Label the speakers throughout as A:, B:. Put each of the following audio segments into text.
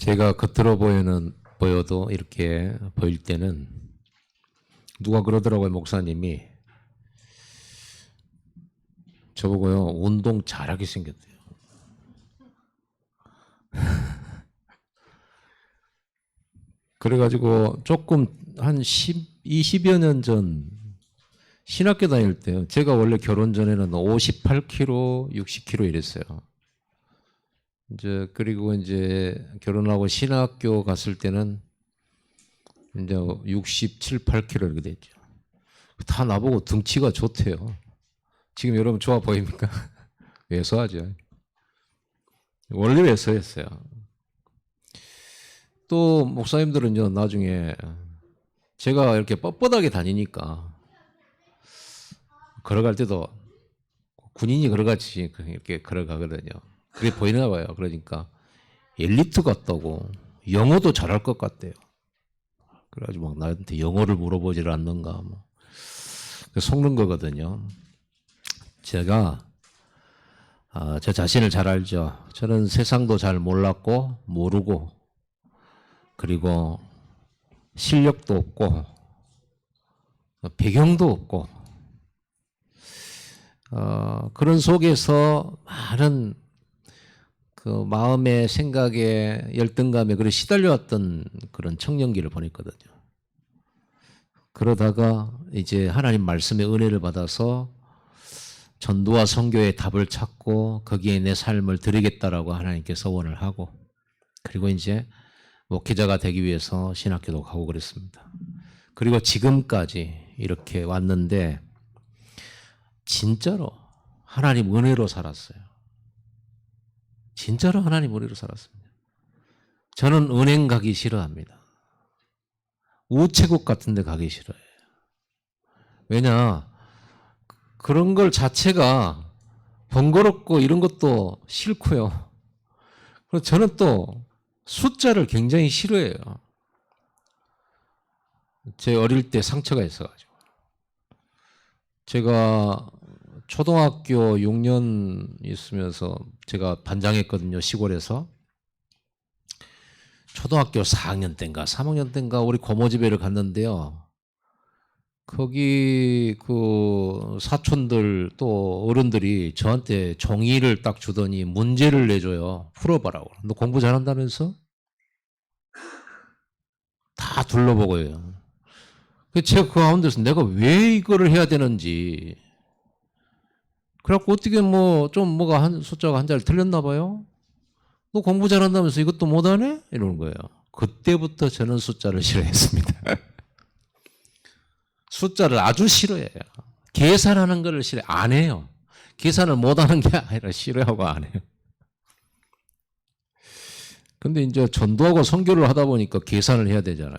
A: 제가 겉으로 보여도 이렇게 보일 때는 누가 그러더라고요. 목사님이 저보고요, 운동 잘하게 생겼대요. 그래가지고 조금 한 20여 년 전 신학교 다닐 때요. 제가 원래 결혼 전에는 58kg, 60kg 이랬어요. 그리고 결혼하고 신학교 갔을 때는 이제 67, 8kg 이렇게 됐죠. 다 나보고 등치가 좋대요. 지금 여러분 좋아 보입니까? 왜소하죠. 원래 왜소했어요. 또 목사님들은요, 나중에 제가 이렇게 뻣뻣하게 다니니까 걸어갈 때도 군인이 걸어가지 이렇게 걸어가거든요. 그게 보이나 봐요. 그러니까 엘리트 같다고, 영어도 잘할 것 같대요. 그래가지고 막 나한테 영어를 물어보질 않는가 뭐 속는 거거든요. 제가 저 자신을 잘 알죠. 저는 세상도 잘 몰랐고 모르고, 그리고 실력도 없고 배경도 없고 그런 속에서 많은 그 마음의 생각에 열등감에 그래 시달려왔던 그런 청년기를 보냈거든요. 그러다가 이제 하나님 말씀의 은혜를 받아서 전도와 선교의 답을 찾고 거기에 내 삶을 드리겠다라고 하나님께 서원을 하고, 그리고 이제 목회자가 되기 위해서 신학교도 가고 그랬습니다. 그리고 지금까지 이렇게 왔는데 진짜로 하나님 은혜로 살았어요. 진짜로 하나님 은혜로 살았습니다. 저는 은행 가기 싫어합니다. 우체국 같은 데 가기 싫어해요. 왜냐, 그런 걸 자체가 번거롭고 이런 것도 싫고요. 그리고 저는 또 숫자를 굉장히 싫어해요. 제 어릴 때 상처가 있어가지고. 제가 초등학교 6년 있으면서 제가 반장했거든요, 시골에서. 초등학교 4학년 때인가 3학년 때인가 우리 고모 집에를 갔는데요. 거기 그 사촌들 또 어른들이 저한테 종이를 딱 주더니 문제를 내줘요. 풀어봐라고. 너 공부 잘한다면서? 다 둘러보고요. 제가 그 가운데서 내가 왜 이거를 해야 되는지. 그래갖고 어떻게 뭐가 한 숫자가 한 자리 틀렸나 봐요. 너 공부 잘한다면서 이것도 못하네? 이러는 거예요. 그때부터 저는 숫자를 싫어했습니다. 숫자를 아주 싫어해요. 계산하는 거를 싫어해요. 안 해요. 계산을 못하는 게 아니라 싫어하고 안 해요. 근데 이제 전도하고 선교를 하다 보니까 계산을 해야 되잖아요.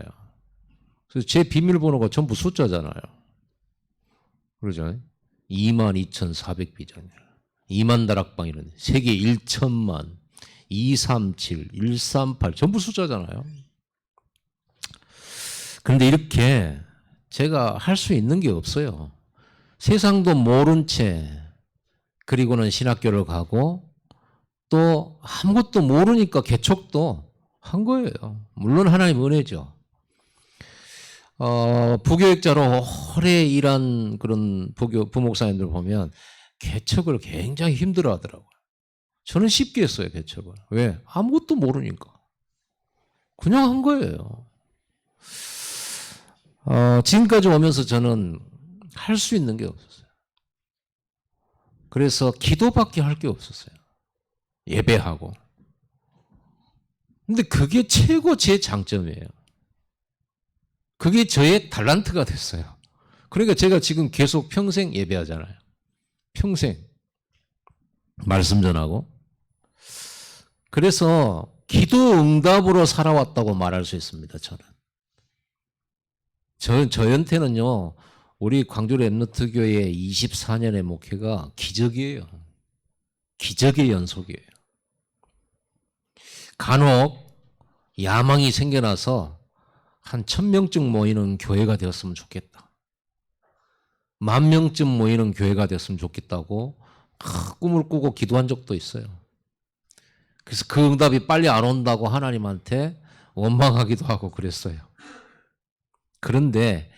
A: 그래서 제 비밀번호가 전부 숫자잖아요. 그러죠? 22,400비전이에요. 2만 다락방 이런 세계 1천만 237, 138 전부 숫자잖아요. 그런데 이렇게 제가 할 수 있는 게 없어요. 세상도 모른 채 그리고는 신학교를 가고 또 아무것도 모르니까 개척도 한 거예요. 물론 하나님 은혜죠. 부교육자로 오래 일한 그런 부목사님들 보면 개척을 굉장히 힘들어 하더라고요. 저는 쉽게 했어요, 개척을. 왜? 아무것도 모르니까. 그냥 한 거예요. 지금까지 오면서 저는 할 수 있는 게 없었어요. 그래서 기도밖에 할 게 없었어요. 예배하고. 근데 그게 최고 제 장점이에요. 그게 저의 달란트가 됐어요. 그러니까 제가 지금 계속 평생 예배하잖아요. 평생. 말씀 전하고. 그래서 기도 응답으로 살아왔다고 말할 수 있습니다, 저는. 저한테는요, 우리 광주 랩너트 교회 24년의 목회가 기적이에요. 기적의 연속이에요. 간혹 야망이 생겨나서 한 1,000명쯤 모이는 교회가 되었으면 좋겠다. 10,000명쯤 모이는 교회가 되었으면 좋겠다고 꿈을 꾸고 기도한 적도 있어요. 그래서 그 응답이 빨리 안 온다고 하나님한테 원망하기도 하고 그랬어요. 그런데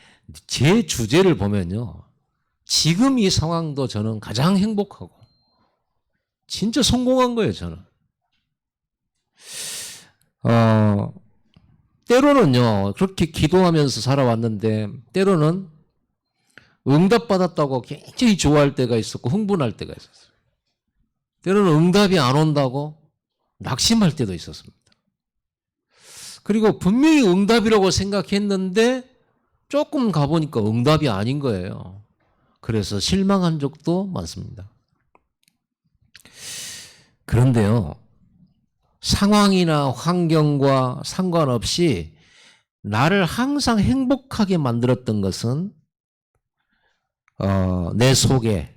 A: 제 주제를 보면요. 지금 이 상황도 저는 가장 행복하고 진짜 성공한 거예요, 저는. 때로는요, 그렇게 기도하면서 살아왔는데, 때로는 응답받았다고 굉장히 좋아할 때가 있었고, 흥분할 때가 있었어요. 때로는 응답이 안 온다고 낙심할 때도 있었습니다. 그리고 분명히 응답이라고 생각했는데, 조금 가보니까 응답이 아닌 거예요. 그래서 실망한 적도 많습니다. 그런데요, 상황이나 환경과 상관없이 나를 항상 행복하게 만들었던 것은 내 속에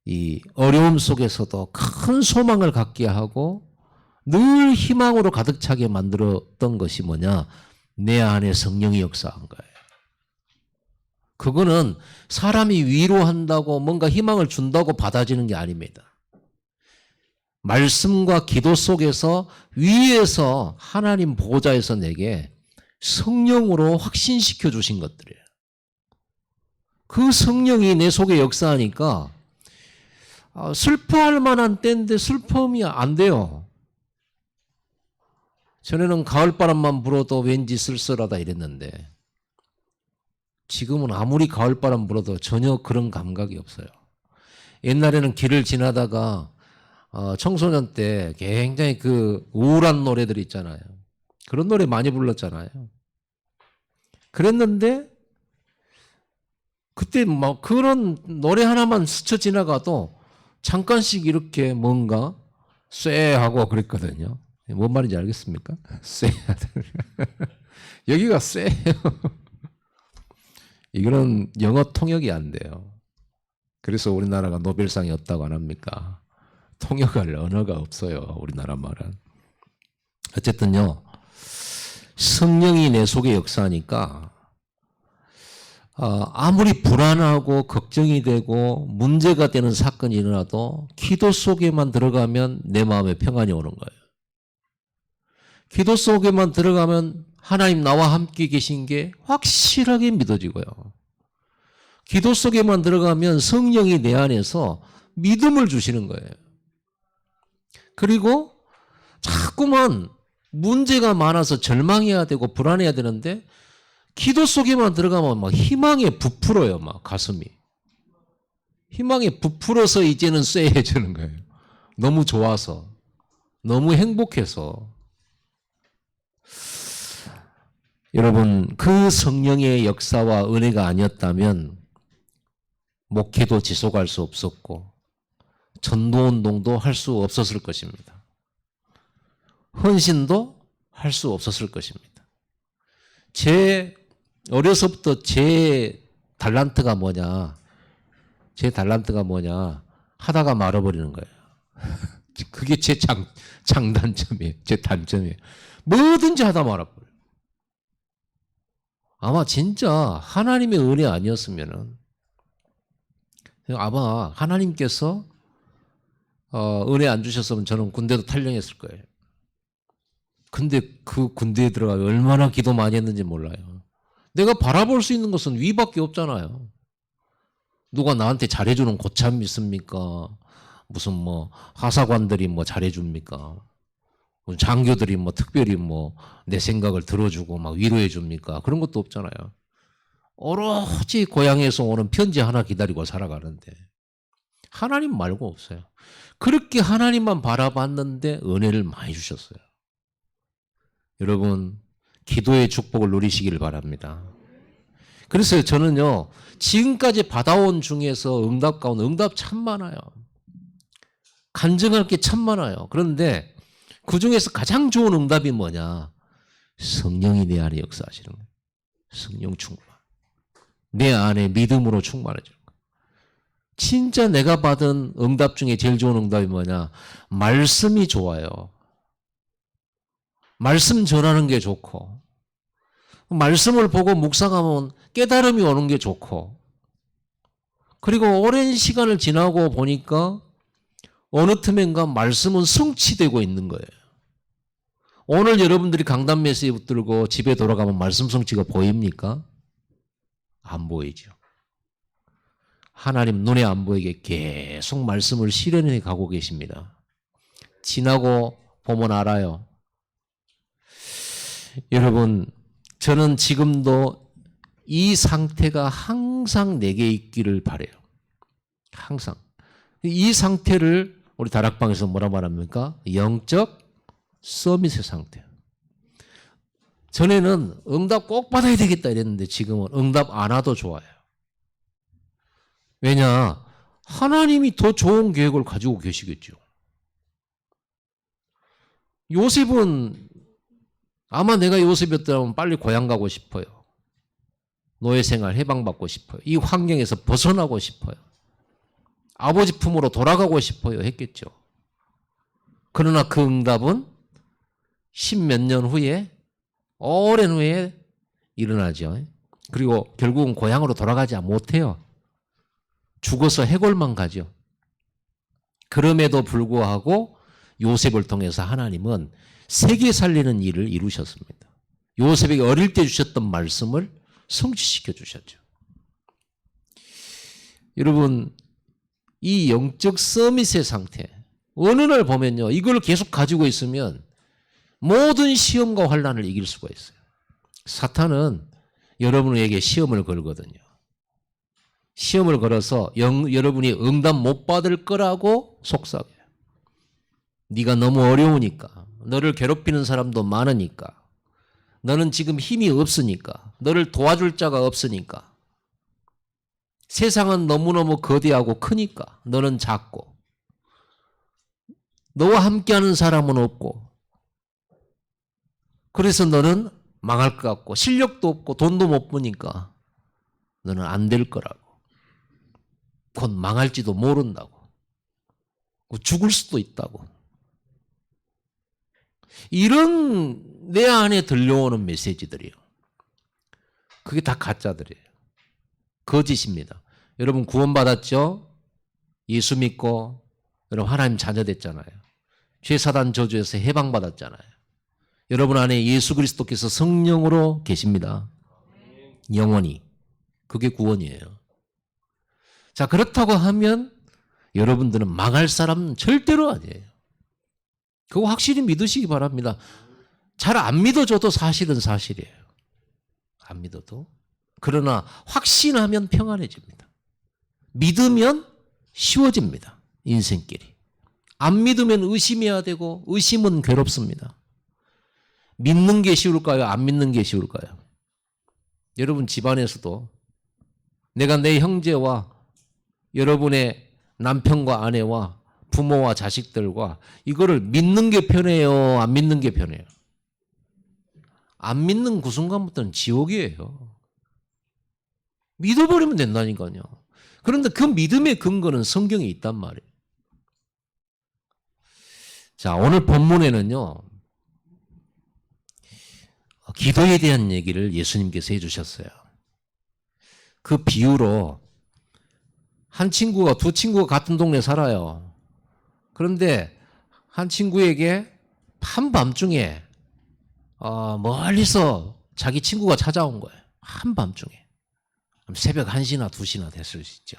A: 이 어려움 속에서도 큰 소망을 갖게 하고 늘 희망으로 가득 차게 만들었던 것이 뭐냐? 내 안에 성령이 역사한 거예요. 그거는 사람이 위로한다고 뭔가 희망을 준다고 받아지는 게 아닙니다. 말씀과 기도 속에서 위에서 하나님 보좌에서 내게 성령으로 확신시켜 주신 것들이에요. 그 성령이 내 속에 역사하니까 슬퍼할 만한 때인데 슬픔이 안 돼요. 전에는 가을바람만 불어도 왠지 쓸쓸하다 이랬는데 지금은 아무리 가을바람 불어도 전혀 그런 감각이 없어요. 옛날에는 길을 지나다가 청소년 때 굉장히 그 우울한 노래들 있잖아요. 그런 노래 많이 불렀잖아요. 그랬는데 그때 막 그런 노래 하나만 스쳐 지나가도 잠깐씩 이렇게 뭔가 쎄하고 그랬거든요. 뭔 말인지 알겠습니까? 쎄하다. 여기가 쎄요. 이거는 영어 통역이 안 돼요. 그래서 우리나라가 노벨상이 없다고 안 합니까? 통역할 언어가 없어요. 우리나라 말은. 어쨌든요. 성령이 내 속에 역사하니까 아무리 불안하고 걱정이 되고 문제가 되는 사건이 일어나도 기도 속에만 들어가면 내 마음에 평안이 오는 거예요. 기도 속에만 들어가면 하나님 나와 함께 계신 게 확실하게 믿어지고요. 기도 속에만 들어가면 성령이 내 안에서 믿음을 주시는 거예요. 그리고 자꾸만 문제가 많아서 절망해야 되고 불안해야 되는데 기도 속에만 들어가면 막 희망에 부풀어요. 막 가슴이. 희망에 부풀어서 이제는 쎄해지는 거예요. 너무 좋아서. 너무 행복해서. 여러분, 그 성령의 역사와 은혜가 아니었다면 목회도 지속할 수 없었고 전도운동도 할 수 없었을 것입니다. 헌신도 할 수 없었을 것입니다. 어려서부터 제 달란트가 뭐냐 하다가 말아버리는 거예요. 그게 제 장단점이에요. 제 단점이에요. 뭐든지 하다 말아버려요. 아마 진짜 하나님의 은혜 아니었으면은 아마 하나님께서 은혜 안 주셨으면 저는 군대도 탈영했을 거예요. 근데 그 군대에 들어가 얼마나 기도 많이 했는지 몰라요. 내가 바라볼 수 있는 것은 위밖에 없잖아요. 누가 나한테 잘해주는 고참 있습니까? 무슨 뭐 하사관들이 뭐 잘해줍니까? 장교들이 뭐 특별히 뭐 내 생각을 들어주고 막 위로해 줍니까? 그런 것도 없잖아요. 오로지 고향에서 오는 편지 하나 기다리고 살아가는데 하나님 말고 없어요. 그렇게 하나님만 바라봤는데 은혜를 많이 주셨어요. 여러분, 기도의 축복을 누리시기를 바랍니다. 그래서 저는요, 지금까지 받아온 중에서 응답 가운데 응답 참 많아요. 간증할 게 참 많아요. 그런데 그 중에서 가장 좋은 응답이 뭐냐? 성령이 내 안에 역사하시는 거예요. 성령 충만. 내 안에 믿음으로 충만해지는 거예요. 진짜 내가 받은 응답 중에 제일 좋은 응답이 뭐냐? 말씀이 좋아요. 말씀 전하는 게 좋고, 말씀을 보고 묵상하면 깨달음이 오는 게 좋고, 그리고 오랜 시간을 지나고 보니까 어느 틈엔가 말씀은 성취되고 있는 거예요. 오늘 여러분들이 강단 메시지 붙들고 집에 돌아가면 말씀 성취가 보입니까? 안 보이죠. 하나님 눈에 안 보이게 계속 말씀을 실현해 가고 계십니다. 지나고 보면 알아요. 여러분, 저는 지금도 이 상태가 항상 내게 있기를 바라요. 항상. 이 상태를 우리 다락방에서 뭐라 말합니까? 영적 서밋의 상태. 전에는 응답 꼭 받아야 되겠다 이랬는데 지금은 응답 안 와도 좋아요. 왜냐? 하나님이 더 좋은 계획을 가지고 계시겠죠. 요셉은 아마 내가 요셉이었다면 빨리 고향 가고 싶어요. 노예 생활 해방받고 싶어요. 이 환경에서 벗어나고 싶어요. 아버지 품으로 돌아가고 싶어요 했겠죠. 그러나 그 응답은 십몇 년 후에 오랜 후에 일어나죠. 그리고 결국은 고향으로 돌아가지 못해요. 죽어서 해골만 가죠. 그럼에도 불구하고 요셉을 통해서 하나님은 세계 살리는 일을 이루셨습니다. 요셉에게 어릴 때 주셨던 말씀을 성취시켜 주셨죠. 여러분, 이 영적 서밋의 상태, 어느 날 보면요, 이걸 계속 가지고 있으면 모든 시험과 환난을 이길 수가 있어요. 사탄은 여러분에게 시험을 걸거든요. 시험을 걸어서 여러분이 응답 못 받을 거라고 속삭여요. 네가 너무 어려우니까, 너를 괴롭히는 사람도 많으니까, 너는 지금 힘이 없으니까, 너를 도와줄 자가 없으니까, 세상은 너무너무 거대하고 크니까 너는 작고, 너와 함께하는 사람은 없고, 그래서 너는 망할 것 같고 실력도 없고 돈도 못 버니까 너는 안 될 거라고, 곧 망할지도 모른다고, 죽을 수도 있다고, 이런 내 안에 들려오는 메시지들이에요. 그게 다 가짜들이에요. 거짓입니다. 여러분 구원받았죠? 예수 믿고 여러분 하나님 자녀 됐잖아요. 죄사단 저주에서 해방받았잖아요. 여러분 안에 예수 그리스도께서 성령으로 계십니다. 영원히. 그게 구원이에요. 자, 그렇다고 하면 여러분들은 망할 사람은 절대로 아니에요. 그거 확실히 믿으시기 바랍니다. 잘 안 믿어줘도 사실은 사실이에요. 안 믿어도. 그러나 확신하면 평안해집니다. 믿으면 쉬워집니다. 인생길이. 안 믿으면 의심해야 되고 의심은 괴롭습니다. 믿는 게 쉬울까요? 안 믿는 게 쉬울까요? 여러분 집안에서도 내가 내 형제와 여러분의 남편과 아내와 부모와 자식들과 이거를 믿는 게 편해요? 안 믿는 게 편해요? 안 믿는 그 순간부터는 지옥이에요. 믿어버리면 된다니까요. 그런데 그 믿음의 근거는 성경에 있단 말이에요. 자, 오늘 본문에는요, 기도에 대한 얘기를 예수님께서 해주셨어요. 그 비유로 한 친구가 두 친구가 같은 동네에 살아요. 그런데 한 친구에게 한밤중에 멀리서 자기 친구가 찾아온 거예요. 한밤중에. 새벽 1시나 2시나 됐을 수 있죠.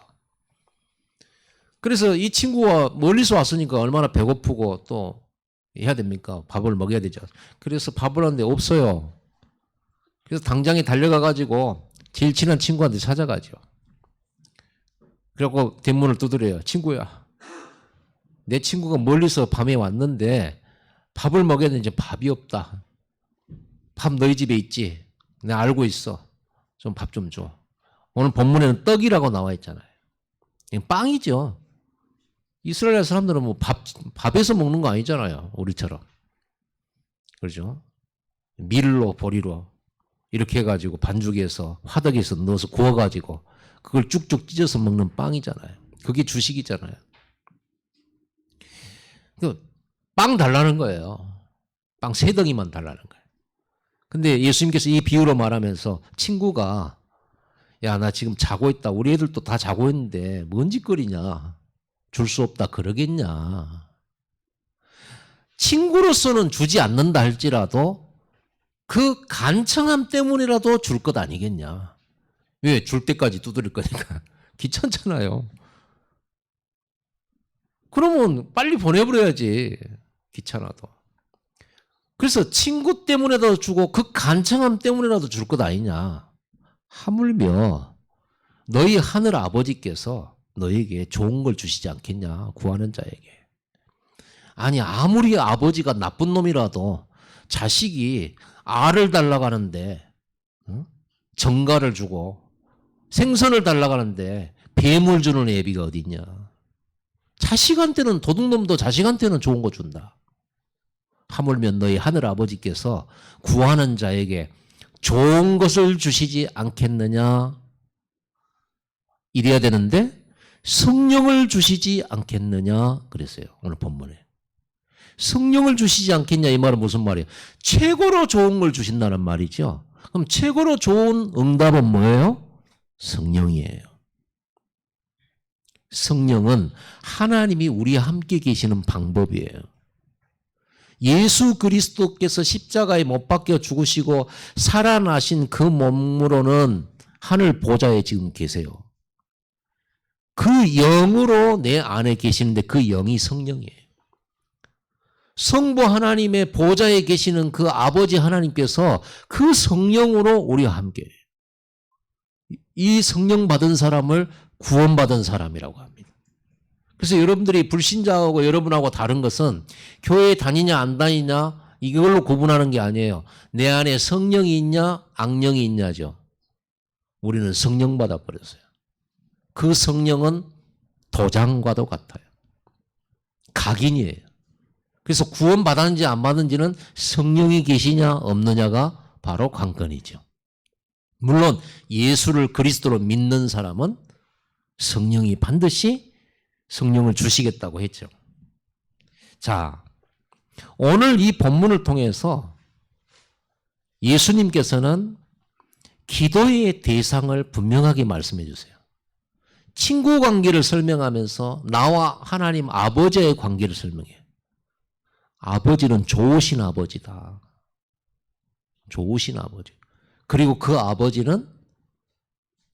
A: 그래서 이 친구가 멀리서 왔으니까 얼마나 배고프고 또 해야 됩니까? 밥을 먹여야 되죠. 그래서 밥을 하는데 없어요. 그래서 당장에 달려가가지고 제일 친한 친구한테 찾아가죠. 그래갖고 뒷문을 두드려요. 친구야, 내 친구가 멀리서 밤에 왔는데 밥을 먹여야 되는데 밥이 없다. 밥 너희 집에 있지? 내가 알고 있어. 좀 밥 좀 줘. 오늘 본문에는 떡이라고 나와 있잖아요. 빵이죠. 이스라엘 사람들은 뭐 밥에서 먹는 거 아니잖아요. 우리처럼. 그렇죠? 밀로 보리로 이렇게 해가지고 반죽해서 화덕에서 넣어서 구워가지고 그걸 쭉쭉 찢어서 먹는 빵이잖아요. 그게 주식이잖아요. 빵 달라는 거예요. 빵 3덩이만 달라는 거예요. 근데 예수님께서 이 비유로 말하면서 친구가 야, 나 지금 자고 있다. 우리 애들도 다 자고 있는데 뭔 짓거리냐. 줄 수 없다 그러겠냐. 친구로서는 주지 않는다 할지라도 그 간청함 때문이라도 줄 것 아니겠냐. 왜? 줄 때까지 두드릴 거니까. 귀찮잖아요. 그러면 빨리 보내버려야지. 귀찮아도. 그래서 친구 때문에라도 주고 그 간청함 때문에라도 줄 것 아니냐. 하물며 너희 하늘 아버지께서 너에게 좋은 걸 주시지 않겠냐. 구하는 자에게. 아니 아무리 아버지가 나쁜 놈이라도 자식이 알을 달라고 하는데 정가를 주고 생선을 달라고 하는데 뱀을 주는 애비가 어디 있냐. 자식한테는 도둑놈도 자식한테는 좋은 거 준다. 하물며 너희 하늘 아버지께서 구하는 자에게 좋은 것을 주시지 않겠느냐. 이래야 되는데 성령을 주시지 않겠느냐 그랬어요. 오늘 본문에. 성령을 주시지 않겠냐 이 말은 무슨 말이에요? 최고로 좋은 걸 주신다는 말이죠. 그럼 최고로 좋은 응답은 뭐예요? 성령이에요. 성령은 하나님이 우리와 함께 계시는 방법이에요. 예수 그리스도께서 십자가에 못 박혀 죽으시고 살아나신 그 몸으로는 하늘 보좌에 지금 계세요. 그 영으로 내 안에 계시는데 그 영이 성령이에요. 성부 하나님의 보좌에 계시는 그 아버지 하나님께서 그 성령으로 우리와 함께 이 성령 받은 사람을 구원받은 사람이라고 합니다. 그래서 여러분들이 불신자하고 여러분하고 다른 것은 교회에 다니냐 안 다니냐 이걸로 구분하는 게 아니에요. 내 안에 성령이 있냐 악령이 있냐죠. 우리는 성령 받아버렸어요. 그 성령은 도장과도 같아요. 각인이에요. 그래서 구원 받았는지 안 받았는지는 성령이 계시냐 없느냐가 바로 관건이죠. 물론 예수를 그리스도로 믿는 사람은 성령이 반드시 성령을 주시겠다고 했죠. 자, 오늘 이 본문을 통해서 예수님께서는 기도의 대상을 분명하게 말씀해 주세요. 친구 관계를 설명하면서 나와 하나님 아버지의 관계를 설명해요. 아버지는 좋으신 아버지다. 좋으신 아버지. 그리고 그 아버지는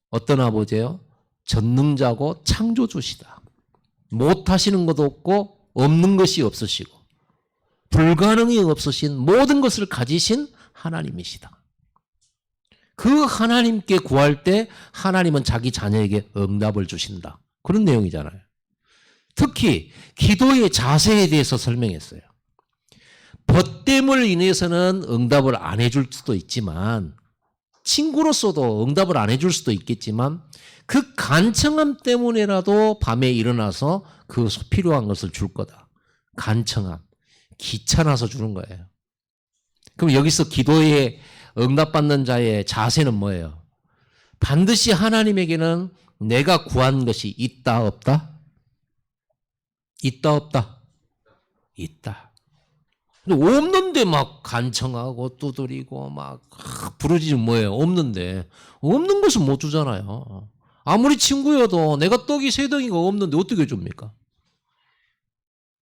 A: 어떤 아버지예요? 전능자고 창조주시다. 못하시는 것도 없고 없는 것이 없으시고 불가능이 없으신 모든 것을 가지신 하나님이시다. 그 하나님께 구할 때 하나님은 자기 자녀에게 응답을 주신다. 그런 내용이잖아요. 특히 기도의 자세에 대해서 설명했어요. 벗됨을 인해서는 응답을 안 해줄 수도 있지만 친구로서도 응답을 안 해줄 수도 있겠지만 그 간청함 때문에라도 밤에 일어나서 그 필요한 것을 줄 거다. 간청함. 귀찮아서 주는 거예요. 그럼 여기서 기도에 응답받는 자의 자세는 뭐예요? 반드시 하나님에게는 내가 구한 것이 있다 없다? 있다 없다? 있다. 근데 없는데 막 간청하고 두드리고 막 부르짖으면 뭐예요? 없는데. 없는 것은 못 주잖아요. 아무리 친구여도 내가 떡이 세 덩이가 없는데 어떻게 줍니까?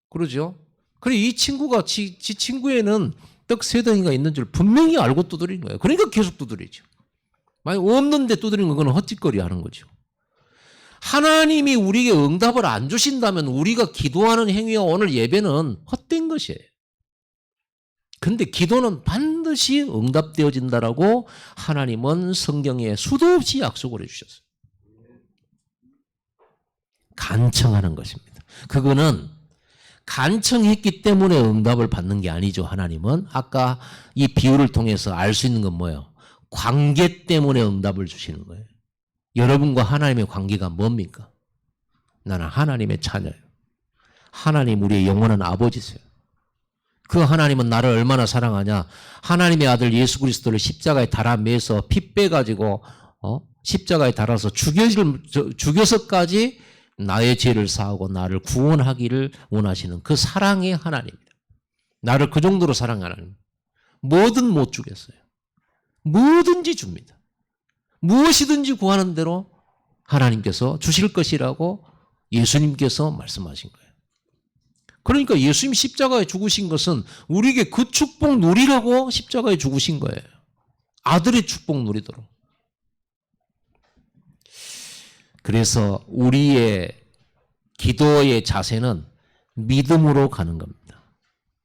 A: 그러죠? 그래 이 친구가 지 친구에는 떡 세 덩이가 있는 줄 분명히 알고 두드리는 거예요. 그러니까 계속 두드리죠. 만약 없는데 두드리는 건 그건 헛짓거리 하는 거죠. 하나님이 우리에게 응답을 안 주신다면 우리가 기도하는 행위와 오늘 예배는 헛된 것이에요. 근데 기도는 반드시 응답되어진다라고 하나님은 성경에 수도 없이 약속을 해주셨어요. 간청하는 것입니다. 그거는 간청했기 때문에 응답을 받는 게 아니죠. 하나님은 아까 이 비유를 통해서 알 수 있는 건 뭐예요? 관계 때문에 응답을 주시는 거예요. 여러분과 하나님의 관계가 뭡니까? 나는 하나님의 자녀예요. 하나님 우리의 영원한 아버지세요. 그 하나님은 나를 얼마나 사랑하냐. 하나님의 아들 예수 그리스도를 십자가에 달아 매서 피 빼가지고 십자가에 달아서 죽여서까지 나의 죄를 사하고 나를 구원하기를 원하시는 그 사랑의 하나님입니다. 나를 그 정도로 사랑하는 뭐든 못 주겠어요. 뭐든지 줍니다. 무엇이든지 구하는 대로 하나님께서 주실 것이라고 예수님께서 말씀하신 거예요. 그러니까 예수님 십자가에 죽으신 것은 우리에게 그 축복 누리라고 십자가에 죽으신 거예요. 아들의 축복 누리도록. 그래서 우리의 기도의 자세는 믿음으로 가는 겁니다.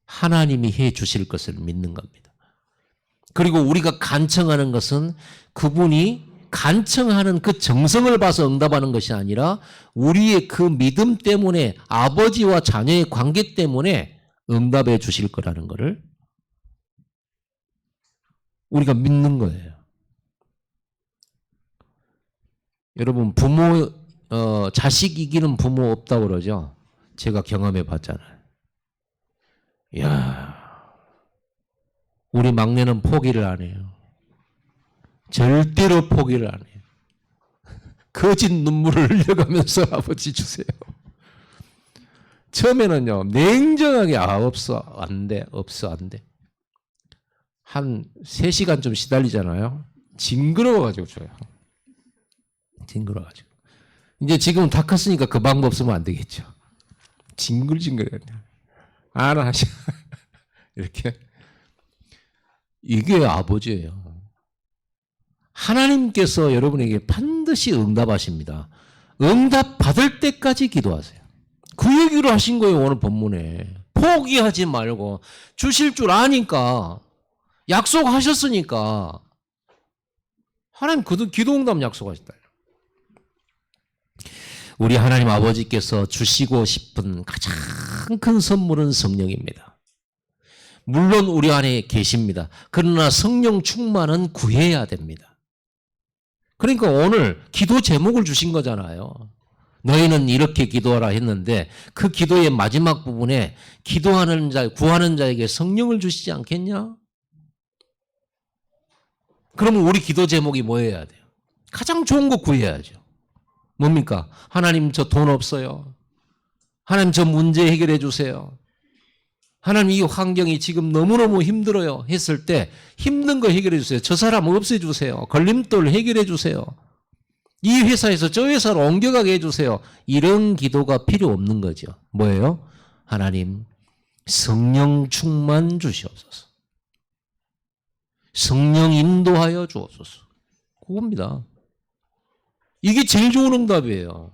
A: 하나님이 해 주실 것을 믿는 겁니다. 그리고 우리가 간청하는 것은 그분이 간청하는 그 정성을 봐서 응답하는 것이 아니라 우리의 그 믿음 때문에 아버지와 자녀의 관계 때문에 응답해 주실 거라는 것을 우리가 믿는 거예요. 여러분 부모 자식 이기는 부모 없다고 그러죠. 제가 경험해 봤잖아요. 이야, 우리 막내는 포기를 안 해요. 절대로 포기를 안 해요. 거짓 눈물을 흘려가면서 아버지 주세요. 처음에는요, 냉정하게 없어, 안 돼, 없어, 안 돼. 한 3시간 좀 시달리잖아요. 징그러워가지고 줘요. 징그러워가지고. 이제 지금은 다 컸으니까 그 방법 쓰면 안 되겠죠. 징글징글해요. 안 하셔. 이렇게. 이게 아버지예요. 하나님께서 여러분에게 반드시 응답하십니다. 응답 받을 때까지 기도하세요. 그 얘기를 하신 거예요, 오늘 본문에. 포기하지 말고 주실 줄 아니까 약속하셨으니까 하나님 기도 응답 약속하셨다. 우리 하나님 아버지께서 주시고 싶은 가장 큰 선물은 성령입니다. 물론 우리 안에 계십니다. 그러나 성령 충만은 구해야 됩니다. 그러니까 오늘 기도 제목을 주신 거잖아요. 너희는 이렇게 기도하라 했는데 그 기도의 마지막 부분에 기도하는 자, 구하는 자에게 성령을 주시지 않겠냐? 그러면 우리 기도 제목이 뭐여야 돼요? 가장 좋은 거 구해야죠. 뭡니까? 하나님 저 돈 없어요. 하나님 저 문제 해결해 주세요. 하나님 이 환경이 지금 너무너무 힘들어요 했을 때 힘든 거 해결해 주세요. 저 사람 없애 주세요. 걸림돌 해결해 주세요. 이 회사에서 저 회사로 옮겨가게 해주세요. 이런 기도가 필요 없는 거죠. 뭐예요? 하나님 성령 충만 주시옵소서. 성령 인도하여 주옵소서. 그겁니다. 이게 제일 좋은 응답이에요.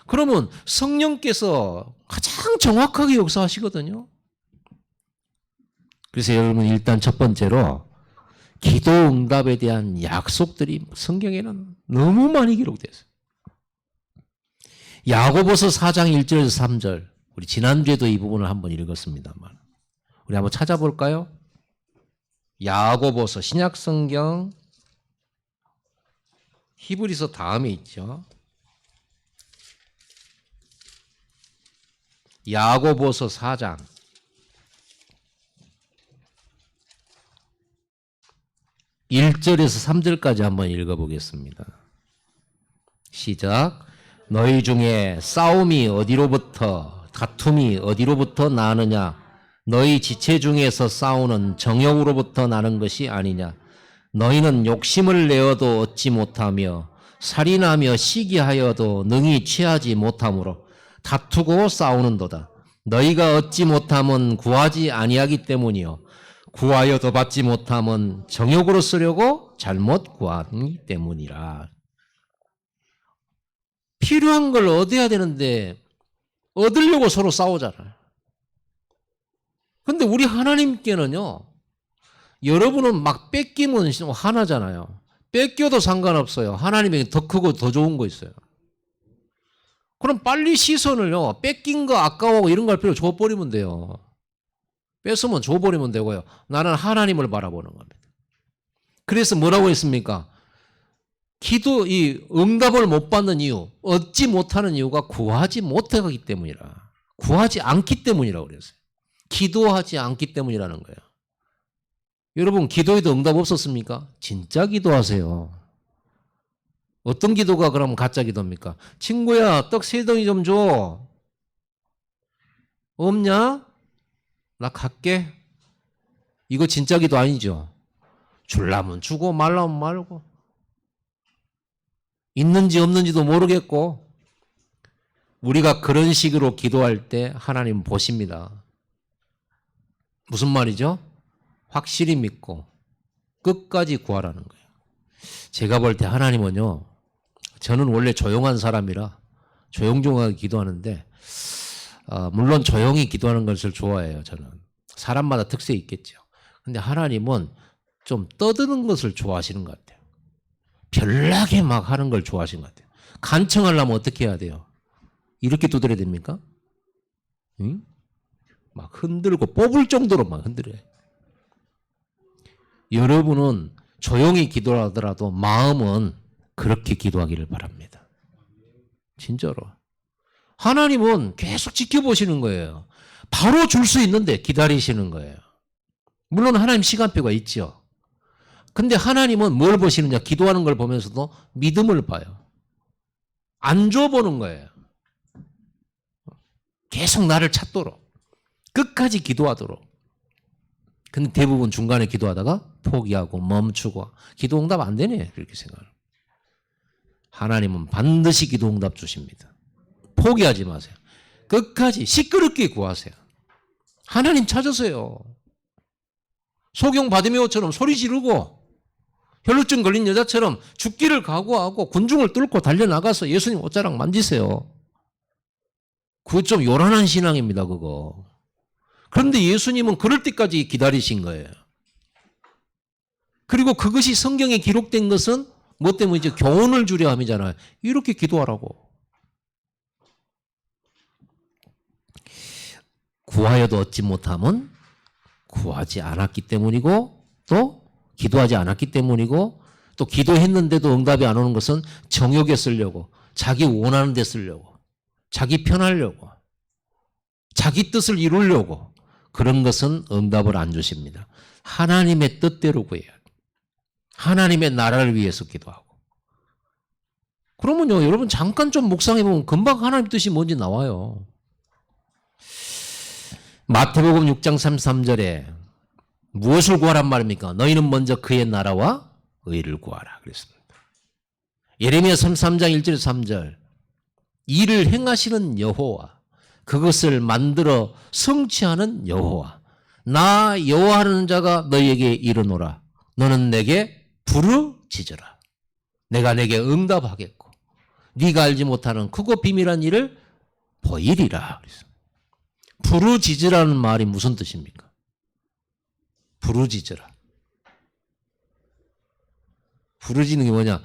A: 그러면 성령께서 가장 정확하게 역사하시거든요. 그래서 여러분 일단 첫 번째로 기도 응답에 대한 약속들이 성경에는 너무 많이 기록되어 있어요. 야고보서 4장 1절에서 3절. 우리 지난주에도 이 부분을 한번 읽었습니다만. 우리 한번 찾아볼까요? 야고보서 신약성경 히브리서 다음에 있죠. 야고보서 4장 1절에서 3절까지 한번 읽어보겠습니다. 시작. 너희 중에 싸움이 어디로부터 다툼이 어디로부터 나느냐? 너희 지체 중에서 싸우는 정욕으로부터 나는 것이 아니냐? 너희는 욕심을 내어도 얻지 못하며 살인하며 시기하여도 능히 취하지 못하므로 다투고 싸우는도다. 너희가 얻지 못함은 구하지 아니하기 때문이요 구하여도 받지 못함은 정욕으로 쓰려고 잘못 구하기 때문이라. 필요한 걸 얻어야 되는데 얻으려고 서로 싸우잖아요. 근데 우리 하나님께는요, 여러분은 막 뺏기면 화나잖아요. 뺏겨도 상관없어요. 하나님에게 더 크고 더 좋은 거 있어요. 그럼 빨리 시선을요, 뺏긴 거 아까워하고 이런 거 할 필요 줘버리면 돼요. 뺏으면 줘버리면 되고요. 나는 하나님을 바라보는 겁니다. 그래서 뭐라고 했습니까? 이 응답을 못 받는 이유, 얻지 못하는 이유가 구하지 못하기 때문이라. 구하지 않기 때문이라고 그랬어요. 기도하지 않기 때문이라는 거예요. 여러분, 기도에도 응답 없었습니까? 진짜 기도하세요. 어떤 기도가 그럼 가짜 기도입니까? 친구야, 떡 3덩이 좀 줘. 없냐? 나 갈게. 이거 진짜 기도 아니죠? 줄라면 주고 말라면 말고. 있는지 없는지도 모르겠고. 우리가 그런 식으로 기도할 때 하나님 보십니다. 무슨 말이죠? 확실히 믿고 끝까지 구하라는 거예요. 제가 볼 때 하나님은요, 저는 원래 조용한 사람이라 조용조용하게 기도하는데, 물론 조용히 기도하는 것을 좋아해요, 저는. 사람마다 특색이 있겠죠. 근데 하나님은 좀 떠드는 것을 좋아하시는 것 같아요. 별나게 막 하는 걸 좋아하시는 것 같아요. 간청하려면 어떻게 해야 돼요? 이렇게 두드려야 됩니까? 응? 막 흔들고 뽑을 정도로 막 흔들어요. 여러분은 조용히 기도하더라도 마음은 그렇게 기도하기를 바랍니다. 진짜로. 하나님은 계속 지켜보시는 거예요. 바로 줄 수 있는데 기다리시는 거예요. 물론 하나님 시간표가 있죠. 근데 하나님은 뭘 보시느냐? 기도하는 걸 보면서도 믿음을 봐요. 안 줘보는 거예요. 계속 나를 찾도록. 끝까지 기도하도록. 근데 대부분 중간에 기도하다가 포기하고 멈추고 기도 응답 안 되네. 그렇게 생각해요. 하나님은 반드시 기도 응답 주십니다. 포기하지 마세요. 끝까지 시끄럽게 구하세요. 하나님 찾으세요. 소경 바디메오처럼 소리 지르고 혈루증 걸린 여자처럼 죽기를 각오하고 군중을 뚫고 달려나가서 예수님 옷자락 만지세요. 그거 좀 요란한 신앙입니다, 그거. 그런데 예수님은 그럴 때까지 기다리신 거예요. 그리고 그것이 성경에 기록된 것은 뭐 때문이죠? 교훈을 주려 함이잖아요. 이렇게 기도하라고. 구하여도 얻지 못함은 구하지 않았기 때문이고, 또 기도하지 않았기 때문이고, 또 기도했는데도 응답이 안 오는 것은 정욕에 쓰려고, 자기 원하는 데 쓰려고, 자기 편하려고, 자기 뜻을 이루려고, 그런 것은 응답을 안 주십니다. 하나님의 뜻대로 구해야 돼요. 하나님의 나라를 위해서 기도하고. 그러면요, 여러분 잠깐 좀 묵상해보면 금방 하나님 뜻이 뭔지 나와요. 마태복음 6장 33절에 무엇을 구하란 말입니까? 너희는 먼저 그의 나라와 의를 구하라 그랬습니다. 예레미야 33장 1절 3절 일을 행하시는 여호와, 그것을 만들어 성취하는 여호와, 나 여호와라는 자가 너희에게 이르노라. 너는 내게 부르짖으라. 내가 내게 응답하겠고 네가 알지 못하는 크고 비밀한 일을 보이리라 그랬습니다. 부르짖으라는 말이 무슨 뜻입니까? 부르짖으라. 부르짖는 게 뭐냐?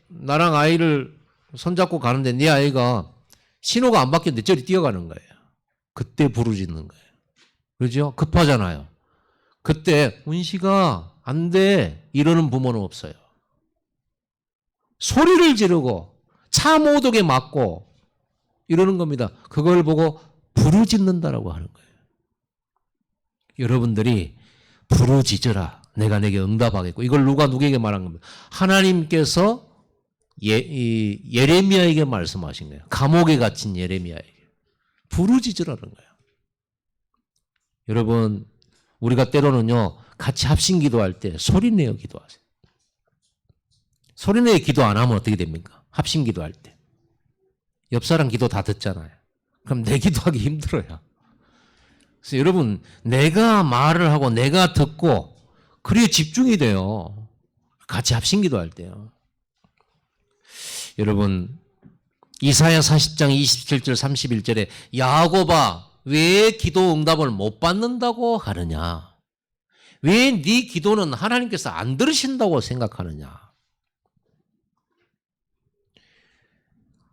A: 나랑 아이를 손잡고 가는데 네 아이가 신호가 안 바뀌었는데 저리 뛰어가는 거예요. 그때 부르짖는 거예요. 그렇죠? 급하잖아요. 그때 운시가 안 돼 이러는 부모는 없어요. 소리를 지르고 차 모독에 맞고 이러는 겁니다. 그걸 보고 부르짖는다라고 하는 거예요. 여러분들이 부르짖으라. 내가 내게 응답하겠고. 이걸 누가 누구에게 말한 겁니다. 하나님께서 예레미야에게 말씀하신 거예요. 감옥에 갇힌 예레미야에게. 부르짖으라는 거예요. 여러분, 우리가 때로는요, 같이 합심 기도할 때 소리내어 기도하세요. 소리내어 기도 안 하면 어떻게 됩니까? 합심 기도할 때. 옆 사람 기도 다 듣잖아요. 그럼 내 기도하기 힘들어요. 그래서 여러분, 내가 말을 하고 내가 듣고 그래야 집중이 돼요. 같이 합심 기도할 때요. 여러분, 이사야 40장 27절 31절에 야곱아, 왜 기도 응답을 못 받는다고 하느냐? 왜 네 기도는 하나님께서 안 들으신다고 생각하느냐?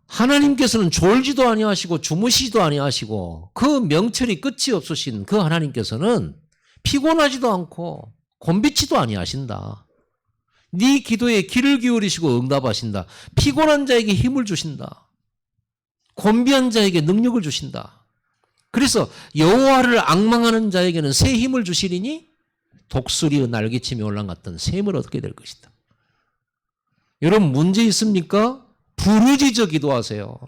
A: 하나님께서는 졸지도 아니하시고 주무시지도 아니하시고 그 명철이 끝이 없으신 그 하나님께서는 피곤하지도 않고 곤비치도 아니하신다. 네 기도에 귀를 기울이시고 응답하신다. 피곤한 자에게 힘을 주신다. 곤비한 자에게 능력을 주신다. 그래서 여호와를 앙망하는 자에게는 새 힘을 주시리니 독수리의 날개침이 올라갔던 새 힘을 얻게 될 것이다. 여러분 문제 있습니까? 부르짖어 기도하세요.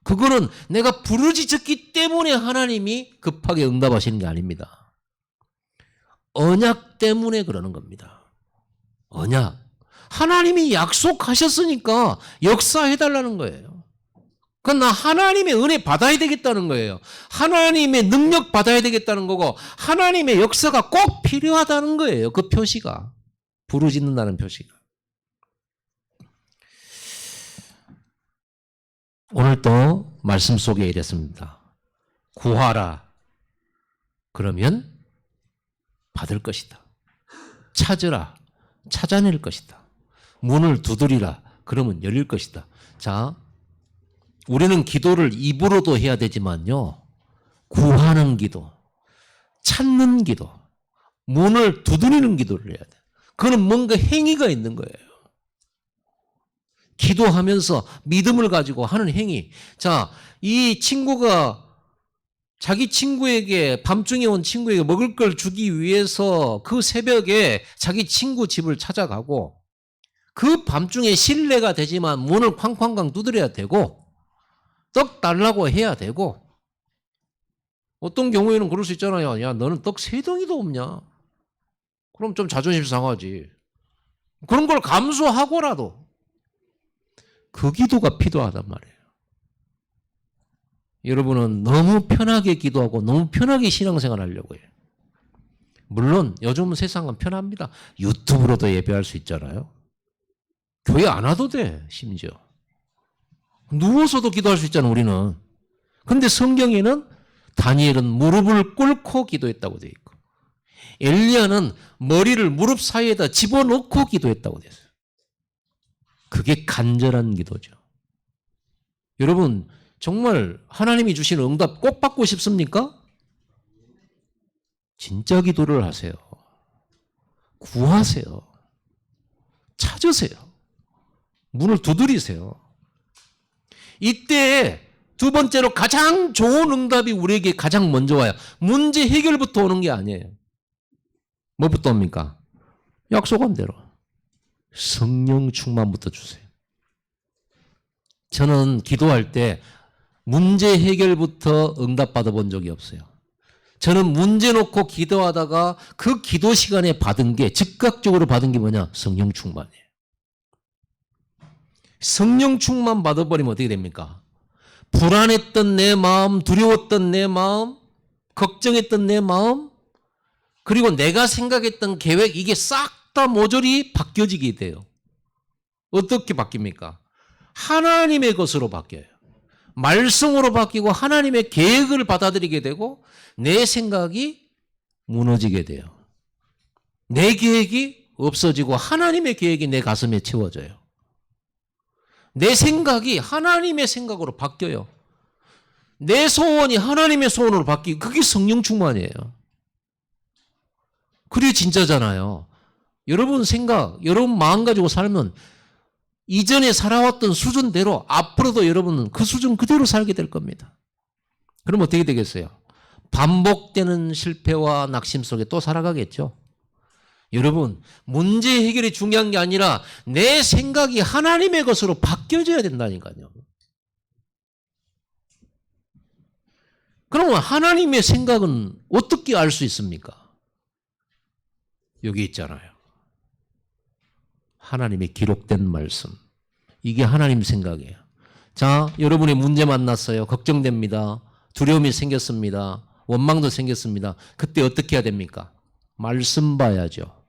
A: 그거는 내가 부르짖었기 때문에 하나님이 급하게 응답하시는 게 아닙니다. 언약 때문에 그러는 겁니다. 언약. 하나님이 약속하셨으니까 역사해달라는 거예요. 그러나 하나님의 은혜 받아야 되겠다는 거예요. 하나님의 능력 받아야 되겠다는 거고 하나님의 역사가 꼭 필요하다는 거예요. 그 표시가. 부르짖는다는 표시가. 오늘 또 말씀 속에 이랬습니다. 구하라. 그러면 받을 것이다. 찾으라. 찾아낼 것이다. 문을 두드리라. 그러면 열릴 것이다. 자, 우리는 기도를 입으로도 해야 되지만요. 구하는 기도, 찾는 기도, 문을 두드리는 기도를 해야 돼. 그건 뭔가 행위가 있는 거예요. 기도하면서 믿음을 가지고 하는 행위. 자, 이 친구가 자기 친구에게 밤중에 온 친구에게 먹을 걸 주기 위해서 그 새벽에 자기 친구 집을 찾아가고 그 밤중에 실례가 되지만 문을 쾅쾅쾅 두드려야 되고 떡 달라고 해야 되고 어떤 경우에는 그럴 수 있잖아요. 야, 너는 떡 3덩이도 없냐? 그럼 좀 자존심 상하지. 그런 걸 감수하고라도 그 기도가 필요하단 말이에요. 여러분은 너무 편하게 기도하고 너무 편하게 신앙생활 하려고 해요. 물론 요즘 세상은 편합니다. 유튜브로도 예배할 수 있잖아요. 교회 안 와도 돼, 심지어. 누워서도 기도할 수 있잖아, 우리는. 근데 성경에는 다니엘은 무릎을 꿇고 기도했다고 되어 있고 엘리야는 머리를 무릎 사이에다 집어넣고 기도했다고 되어 있어요. 그게 간절한 기도죠. 여러분 정말 하나님이 주시는 응답 꼭 받고 싶습니까? 진짜 기도를 하세요. 구하세요. 찾으세요. 문을 두드리세요. 이때 두 번째로 가장 좋은 응답이 우리에게 가장 먼저 와요. 문제 해결부터 오는 게 아니에요. 뭐부터 옵니까? 약속한 대로. 성령 충만부터 주세요. 저는 기도할 때 문제 해결부터 응답 받아본 적이 없어요. 저는 문제 놓고 기도하다가 그 기도 시간에 받은 게 즉각적으로 받은 게 뭐냐? 성령 충만이에요. 성령 충만 받아버리면 어떻게 됩니까? 불안했던 내 마음, 두려웠던 내 마음, 걱정했던 내 마음, 그리고 내가 생각했던 계획 이게 싹 다 모조리 바뀌어지게 돼요. 어떻게 바뀝니까? 하나님의 것으로 바뀌어요. 말씀으로 바뀌고 하나님의 계획을 받아들이게 되고 내 생각이 무너지게 돼요. 내 계획이 없어지고 하나님의 계획이 내 가슴에 채워져요. 내 생각이 하나님의 생각으로 바뀌어요. 내 소원이 하나님의 소원으로 바뀌고 그게 성령 충만이에요. 그게 진짜잖아요. 여러분 생각, 여러분 마음 가지고 살면 이전에 살아왔던 수준대로 앞으로도 여러분은 그 수준 그대로 살게 될 겁니다. 그럼 어떻게 되겠어요? 반복되는 실패와 낙심 속에 또 살아가겠죠. 여러분 문제 해결이 중요한 게 아니라 내 생각이 하나님의 것으로 바뀌어져야 된다니까요. 그러면 하나님의 생각은 어떻게 알 수 있습니까? 여기 있잖아요. 하나님의 기록된 말씀. 이게 하나님 생각이에요. 자, 여러분의 문제 만났어요. 걱정됩니다. 두려움이 생겼습니다. 원망도 생겼습니다. 그때 어떻게 해야 됩니까? 말씀 봐야죠.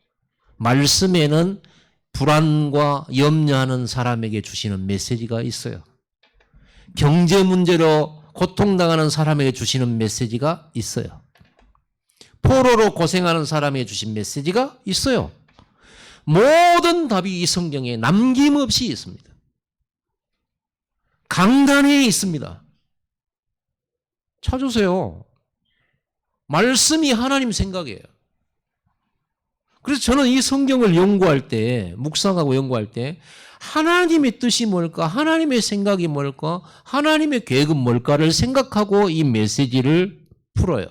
A: 말씀에는 불안과 염려하는 사람에게 주시는 메시지가 있어요. 경제 문제로 고통당하는 사람에게 주시는 메시지가 있어요. 포로로 고생하는 사람에게 주신 메시지가 있어요. 모든 답이 이 성경에 남김없이 있습니다. 강단에 있습니다. 찾으세요. 말씀이 하나님 생각이에요. 그래서 저는 이 성경을 연구할 때, 묵상하고 연구할 때 하나님의 뜻이 뭘까? 하나님의 생각이 뭘까? 하나님의 계획은 뭘까를 생각하고 이 메시지를 풀어요.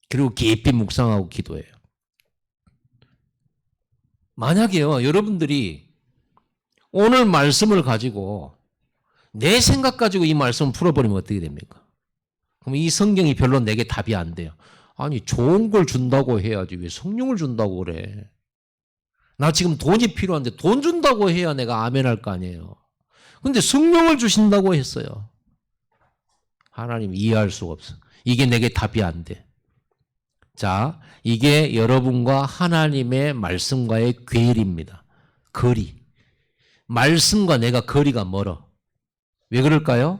A: 그리고 깊이 묵상하고 기도해요. 만약에요, 여러분들이 오늘 말씀을 가지고 내 생각 가지고 이 말씀을 풀어버리면 어떻게 됩니까? 그럼 이 성경이 별로 내게 답이 안 돼요. 아니, 좋은 걸 준다고 해야지 왜 성령을 준다고 그래? 나 지금 돈이 필요한데 돈 준다고 해야 내가 아멘 할 거 아니에요. 근데 성령을 주신다고 했어요. 하나님 이해할 수가 없어. 이게 내게 답이 안 돼. 자, 이게 여러분과 하나님의 말씀과의 괴리입니다. 거리. 말씀과 내가 거리가 멀어. 왜 그럴까요?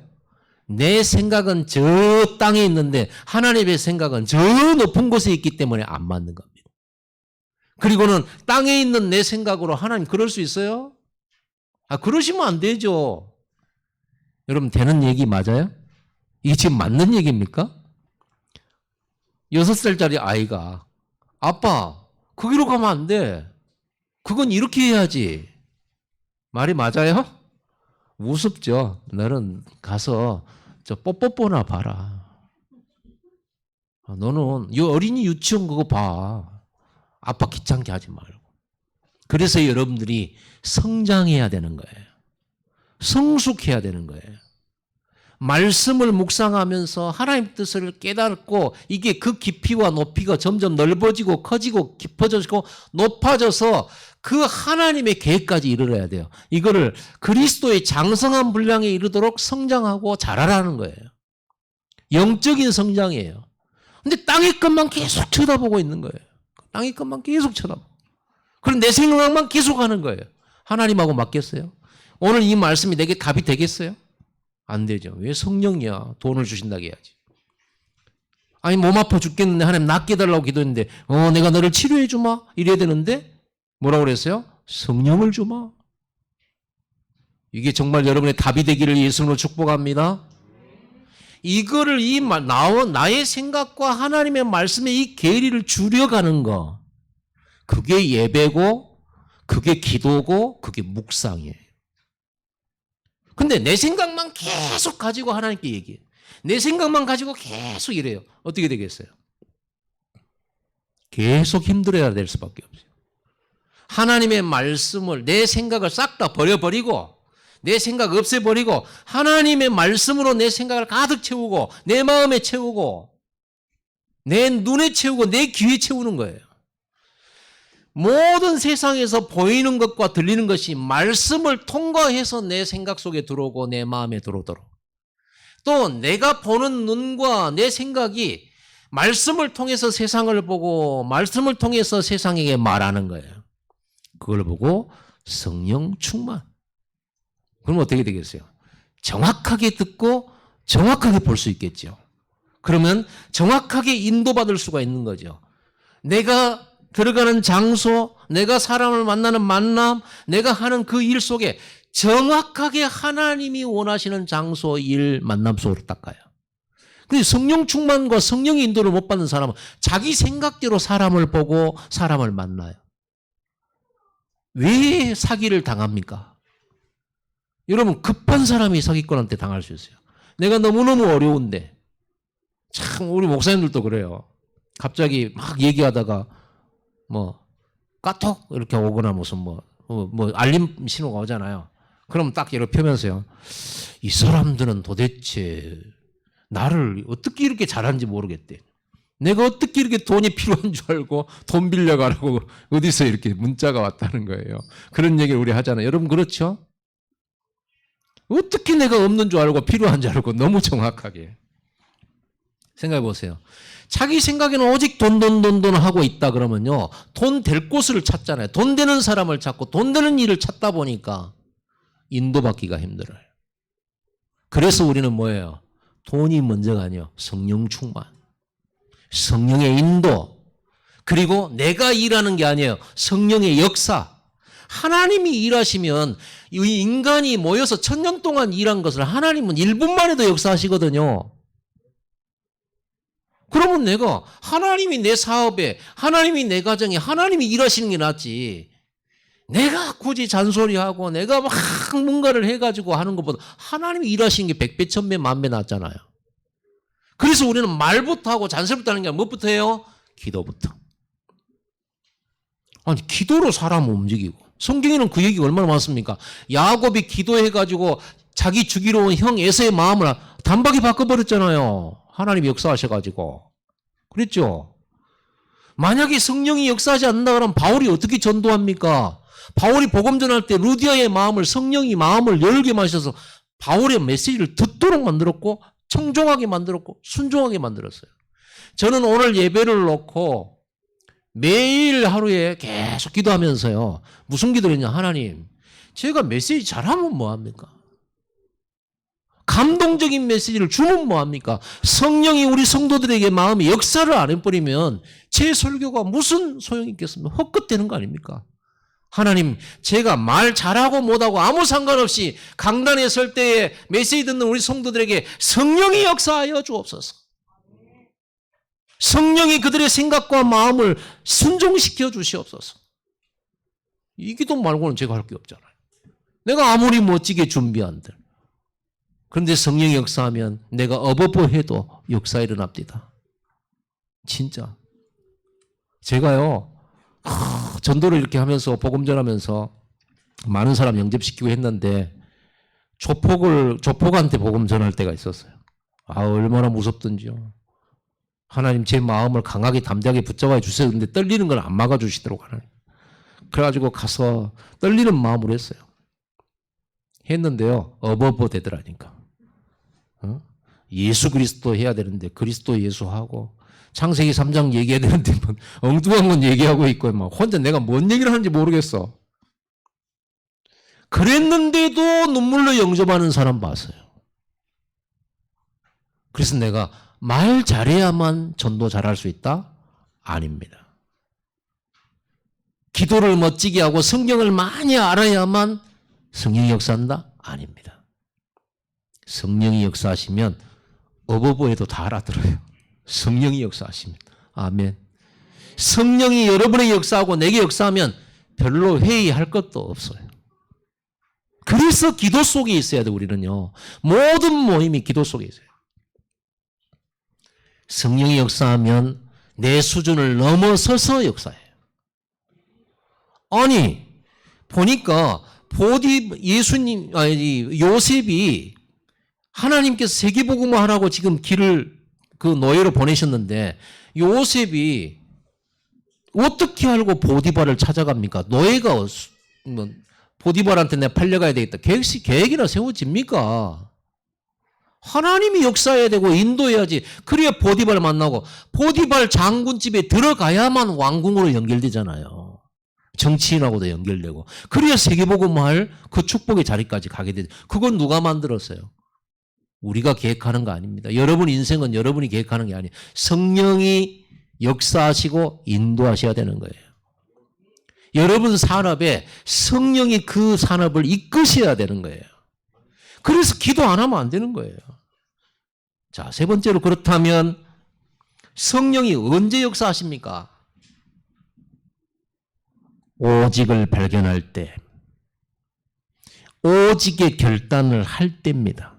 A: 내 생각은 저 땅에 있는데 하나님의 생각은 저 높은 곳에 있기 때문에 안 맞는 겁니다. 그리고는 땅에 있는 내 생각으로 하나님 그럴 수 있어요? 그러시면 안 되죠. 여러분 되는 얘기 맞아요? 이게 지금 맞는 얘기입니까? 6살짜리 아이가 아빠 거기로 가면 안 돼. 그건 이렇게 해야지. 말이 맞아요? 우습죠. 너는 가서 저 뽀뽀뽀나 봐라. 너는 이 어린이 유치원 그거 봐. 아빠 귀찮게 하지 말고. 그래서 여러분들이 성장해야 되는 거예요. 성숙해야 되는 거예요. 말씀을 묵상하면서 하나님 뜻을 깨닫고 이게 그 깊이와 높이가 점점 넓어지고 커지고 깊어지고 높아져서 그 하나님의 계획까지 이르러야 돼요. 이거를 그리스도의 장성한 분량에 이르도록 성장하고 자라라는 거예요. 영적인 성장이에요. 근데 땅의 것만 계속 쳐다보고 있는 거예요. 땅의 것만 계속 쳐다보고. 그럼 내 생각만 계속 하는 거예요. 하나님하고 맞겠어요? 오늘 이 말씀이 내게 답이 되겠어요? 안 되죠. 왜 성령이야? 돈을 주신다고 해야지. 아니 몸 아파 죽겠는데 하나님 낫게 해달라고 기도했는데 내가 너를 치료해 주마 이래야 되는데 뭐라고 그랬어요? 성령을 주마. 이게 정말 여러분의 답이 되기를 예수님으로 축복합니다. 이거를 나의 생각과 하나님의 말씀의 이 괴리를 줄여가는 거, 그게 예배고 그게 기도고 그게 묵상이에요. 근데 내 생각만 계속 가지고 하나님께 얘기해. 내 생각만 가지고 계속 이래요. 어떻게 되겠어요? 계속 힘들어야 될 수밖에 없어요. 하나님의 말씀을 내 생각을 싹 다 버려버리고 내 생각 없애버리고 하나님의 말씀으로 내 생각을 가득 채우고 내 마음에 채우고 내 눈에 채우고 내 귀에 채우는 거예요. 모든 세상에서 보이는 것과 들리는 것이 말씀을 통과해서 내 생각 속에 들어오고 내 마음에 들어오도록 또 내가 보는 눈과 내 생각이 말씀을 통해서 세상을 보고 말씀을 통해서 세상에게 말하는 거예요. 그걸 보고 성령 충만. 그럼 어떻게 되겠어요? 정확하게 듣고 정확하게 볼 수 있겠죠. 그러면 정확하게 인도받을 수가 있는 거죠. 내가 들어가는 장소, 내가 사람을 만나는 만남, 내가 하는 그 일 속에 정확하게 하나님이 원하시는 장소, 일, 만남 속으로 딱 가요. 근데 성령 충만과 성령의 인도를 못 받는 사람은 자기 생각대로 사람을 보고 사람을 만나요. 왜 사기를 당합니까? 여러분 급한 사람이 사기꾼한테 당할 수 있어요. 내가 너무너무 어려운데 참 우리 목사님들도 그래요. 갑자기 막 얘기하다가 카톡 이렇게 오거나 무슨 알림 신호가 오잖아요. 그럼 딱 이렇게 펴면서요. 이 사람들은 도대체 나를 어떻게 이렇게 잘하는지 모르겠대. 내가 어떻게 이렇게 돈이 필요한 줄 알고 돈 빌려가라고 어디서 이렇게 문자가 왔다는 거예요. 그런 얘기를 우리 하잖아요. 여러분 그렇죠? 어떻게 내가 없는 줄 알고 필요한 줄 알고 너무 정확하게. 생각해 보세요. 자기 생각에는 오직 돈 하고 있다 그러면요. 돈 될 곳을 찾잖아요. 돈 되는 사람을 찾고 돈 되는 일을 찾다 보니까 인도받기가 힘들어요. 그래서 우리는 뭐예요? 돈이 먼저가 아니에요. 성령 충만. 성령의 인도. 그리고 내가 일하는 게 아니에요. 성령의 역사. 하나님이 일하시면 이 인간이 모여서 1000년 동안 일한 것을 하나님은 1분만 해도 역사하시거든요. 그러면 내가 하나님이 내 사업에 하나님이 내 가정에 하나님이 일하시는 게 낫지. 내가 굳이 잔소리하고 내가 막 뭔가를 해가지고 하는 것보다 하나님이 일하시는 게 100배, 1000배, 10,000배 낫잖아요. 그래서 우리는 말부터 하고 잔소리부터 하는 게 무엇부터 해요? 기도부터. 아니 기도로 사람 움직이고 성경에는 그 얘기가 얼마나 많습니까? 야곱이 기도해가지고 자기 죽이러 온 형 에서의 마음을 단박에 바꿔버렸잖아요. 하나님이 역사하셔가지고. 그랬죠? 만약에 성령이 역사하지 않는다 그러면 바울이 어떻게 전도합니까? 바울이 복음 전할 때 루디아의 마음을 성령이 마음을 열게 마셔서 바울의 메시지를 듣도록 만들었고 청종하게 만들었고 순종하게 만들었어요. 저는 오늘 예배를 놓고 매일 하루에 계속 기도하면서요. 무슨 기도를 했냐. 하나님, 제가 메시지 잘하면 뭐합니까? 감동적인 메시지를 주면 뭐합니까? 성령이 우리 성도들에게 마음의 역사를 안 해버리면 제 설교가 무슨 소용이 있겠습니까? 헛것되는 거 아닙니까? 하나님, 제가 말 잘하고 못하고 아무 상관없이 강단에 설 때에 메시지 듣는 우리 성도들에게 성령이 역사하여 주옵소서. 성령이 그들의 생각과 마음을 순종시켜 주시옵소서. 이 기도 말고는 제가 할 게 없잖아요. 내가 아무리 멋지게 준비한들. 그런데 성령이 역사하면 내가 어버버해도 역사 일어납니다. 진짜. 제가요. 전도를 이렇게 하면서 복음 전하면서 많은 사람 영접시키고 했는데 조폭한테 복음 전할 때가 있었어요. 얼마나 무섭던지요. 하나님 제 마음을 강하게 담대하게 붙잡아 주세요. 근데 떨리는 걸 안 막아 주시도록 하나님. 그래가지고 가서 떨리는 마음으로 했어요. 했는데요. 어버버 되더라니까. 예수 그리스도 해야 되는데 그리스도 예수하고 창세기 3장 얘기해야 되는데 엉뚱한 건 얘기하고 있고 막 혼자 내가 뭔 얘기를 하는지 모르겠어. 그랬는데도 눈물로 영접하는 사람 봤어요. 그래서 내가 말 잘해야만 전도 잘할 수 있다? 아닙니다. 기도를 멋지게 하고 성경을 많이 알아야만 성령이 역사한다? 아닙니다. 성령이 역사하시면 어버버에도 다 알아들어요. 성령이 역사하시면. 아멘. 성령이 여러분에게 역사하고 내게 역사하면 별로 회의할 것도 없어요. 그래서 기도 속에 있어야 돼, 우리는요. 모든 모임이 기도 속에 있어요. 성령이 역사하면 내 수준을 넘어서서 역사해요. 아니, 보니까 요셉이 하나님께서 세계복음화 하라고 지금 길을 그 노예로 보내셨는데 요셉이 어떻게 알고 보디발을 찾아갑니까? 노예가 보디발한테 내가 팔려가야 되겠다. 계획이나 세워집니까? 하나님이 역사해야 되고 인도해야지. 그래야 보디발 만나고 보디발 장군집에 들어가야만 왕궁으로 연결되잖아요. 정치인하고도 연결되고. 그래야 세계복음화할 그 축복의 자리까지 가게 되죠. 그건 누가 만들었어요? 우리가 계획하는 거 아닙니다. 여러분 인생은 여러분이 계획하는 게 아니에요. 성령이 역사하시고 인도하셔야 되는 거예요. 여러분 산업에 성령이 그 산업을 이끄셔야 되는 거예요. 그래서 기도 안 하면 안 되는 거예요. 자, 세 번째로 그렇다면 성령이 언제 역사하십니까? 오직을 발견할 때, 오직의 결단을 할 때입니다.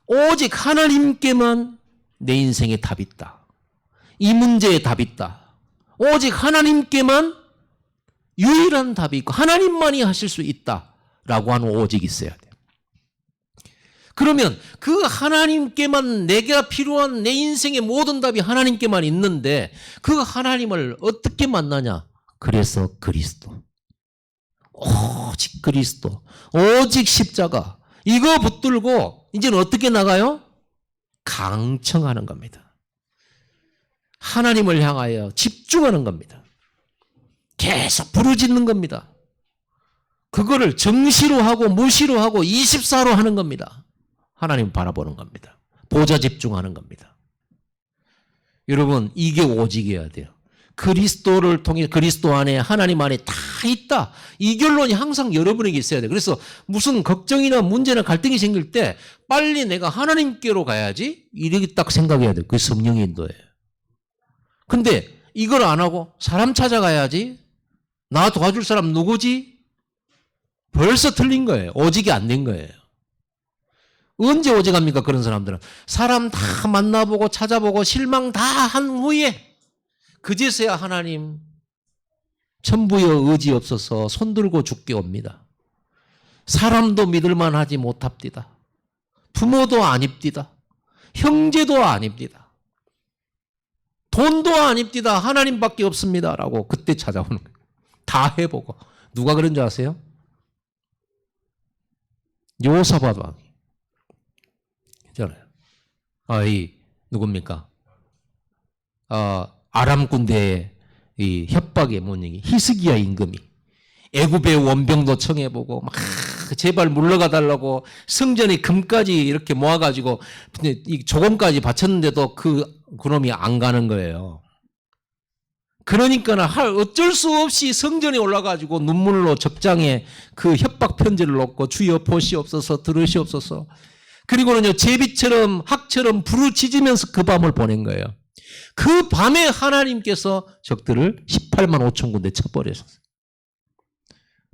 A: 오직 하나님께만 내 인생에 답이 있다. 이 문제에 답이 있다. 오직 하나님께만 유일한 답이 있고 하나님만이 하실 수 있다라고 하는 오직이 있어야 돼요. 그러면 그 하나님께만 내가 필요한 내 인생의 모든 답이 하나님께만 있는데 그 하나님을 어떻게 만나냐? 그래서 그리스도. 오직 그리스도. 오직 십자가. 이거 붙들고 이제는 어떻게 나가요? 강청하는 겁니다. 하나님을 향하여 집중하는 겁니다. 계속 부르짖는 겁니다. 그거를 정시로 하고 무시로 하고 24로 하는 겁니다. 하나님 바라보는 겁니다. 보좌 집중하는 겁니다. 여러분, 이게 오직이어야 돼요. 그리스도를 통해 그리스도 안에 하나님 안에 다 있다. 이 결론이 항상 여러분에게 있어야 돼요. 그래서 무슨 걱정이나 문제나 갈등이 생길 때 빨리 내가 하나님께로 가야지 이렇게 딱 생각해야 돼요. 그게 성령의 인도예요. 근데 이걸 안 하고 사람 찾아가야지 나 도와줄 사람 누구지? 벌써 틀린 거예요. 오직이 안 된 거예요. 언제 오직합니까? 그런 사람들은. 사람 다 만나보고 찾아보고 실망 다 한 후에 그제서야 하나님 천부여 의지 없어서 손들고 죽게 옵니다. 사람도 믿을만 하지 못합디다. 부모도 아닙디다. 형제도 아닙디다. 돈도 안 입디다. 하나님밖에 없습니다. 라고 그때 찾아오는 거예요. 다 해보고. 누가 그런 줄 아세요? 여호사밧 왕이. 그잖아요. 누굽니까? 아람 군대의 이 협박의 모닝이 히스기야 임금이 애굽의 원병도 청해보고 막 제발 물러가 달라고 성전에 금까지 이렇게 모아가지고 이 조금까지 바쳤는데도 그놈이 안 가는 거예요. 그러니까 어쩔 수 없이 성전에 올라가지고 눈물로 적장에 그 협박 편지를 놓고 주여 보시옵소서 들으시옵소서. 그리고는요 제비처럼 학처럼 부르짖으면서 그 밤을 보낸 거예요. 그 밤에 하나님께서 적들을 18만 5천 군데 쳐버렸어요.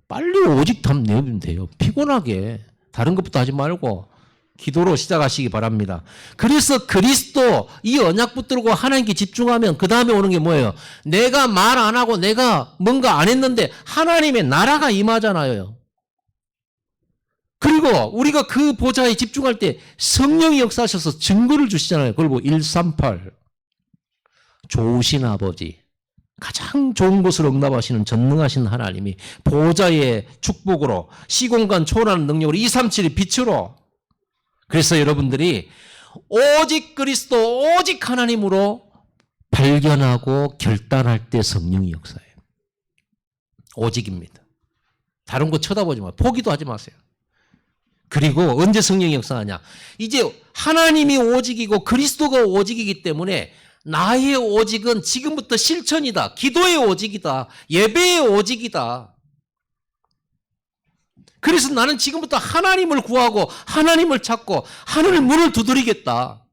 A: 빨리 오직 답 내면 돼요. 피곤하게 다른 것부터 하지 말고 기도로 시작하시기 바랍니다. 그래서 그리스도 이 언약 붙들고 하나님께 집중하면 그 다음에 오는 게 뭐예요? 내가 말 안 하고 내가 뭔가 안 했는데 하나님의 나라가 임하잖아요. 그리고 우리가 그 보좌에 집중할 때 성령이 역사하셔서 증거를 주시잖아요. 그리고 138 좋으신 아버지 가장 좋은 것을 응답하시는 전능하신 하나님이 보좌의 축복으로 시공간 초월하는 능력으로 237의 빛으로 그래서 여러분들이 오직 그리스도 오직 하나님으로 발견하고 결단할 때 성령이 역사해요. 오직입니다. 다른 거 쳐다보지 마세요. 포기도 하지 마세요. 그리고 언제 성령이 역사하냐? 이제 하나님이 오직이고 그리스도가 오직이기 때문에 나의 오직은 지금부터 실천이다. 기도의 오직이다. 예배의 오직이다. 그래서 나는 지금부터 하나님을 구하고 하나님을 찾고 하늘 문을 두드리겠다.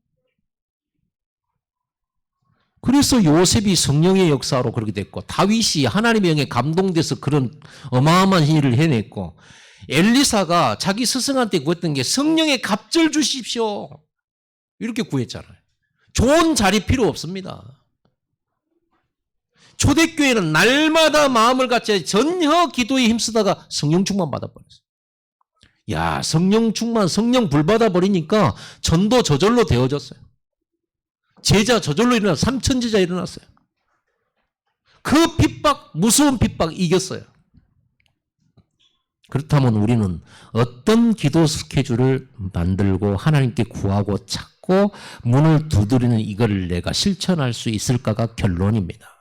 A: 그래서 요셉이 성령의 역사로 그렇게 됐고 다윗이 하나님의 영에 감동돼서 그런 어마어마한 일을 해냈고 엘리사가 자기 스승한테 구했던 게 성령의 갑절 주십시오. 이렇게 구했잖아요. 좋은 자리 필요 없습니다. 초대교회는 날마다 마음을 갖춰 전혀 기도에 힘쓰다가 성령 충만 받아버렸어요. 야, 성령 충만, 성령 불 받아버리니까 전도 저절로 되어졌어요. 제자 저절로 일어났어요. 3천 제자 일어났어요. 그 핍박, 무서운 핍박 이겼어요. 그렇다면 우리는 어떤 기도 스케줄을 만들고 하나님께 구하고 찾고 문을 두드리는 이걸 내가 실천할 수 있을까가 결론입니다.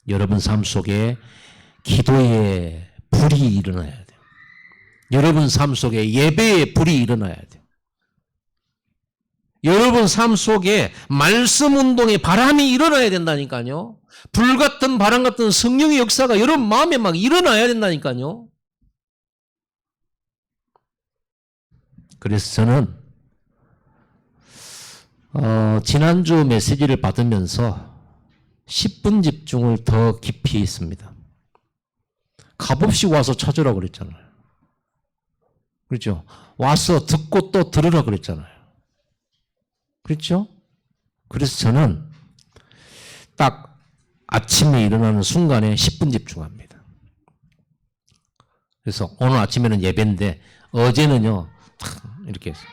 A: 여러분 삶 속에 기도의 불이 일어나야 돼요. 여러분 삶 속에 예배의 불이 일어나야 돼요. 여러분 삶 속에 말씀 운동의 바람이 일어나야 된다니까요. 불 같은 바람 같은 성령의 역사가 여러분 마음에 막 일어나야 된다니까요. 그래서 저는 지난주 메시지를 받으면서 10분 집중을 더 깊이 했습니다. 값없이 와서 찾으라고 그랬잖아요. 그렇죠? 와서 듣고 또 들으라 그랬잖아요. 그렇죠? 그래서 저는 딱 아침에 일어나는 순간에 10분 집중합니다. 그래서 오늘 아침에는 예배인데 어제는요 이렇게 했어요.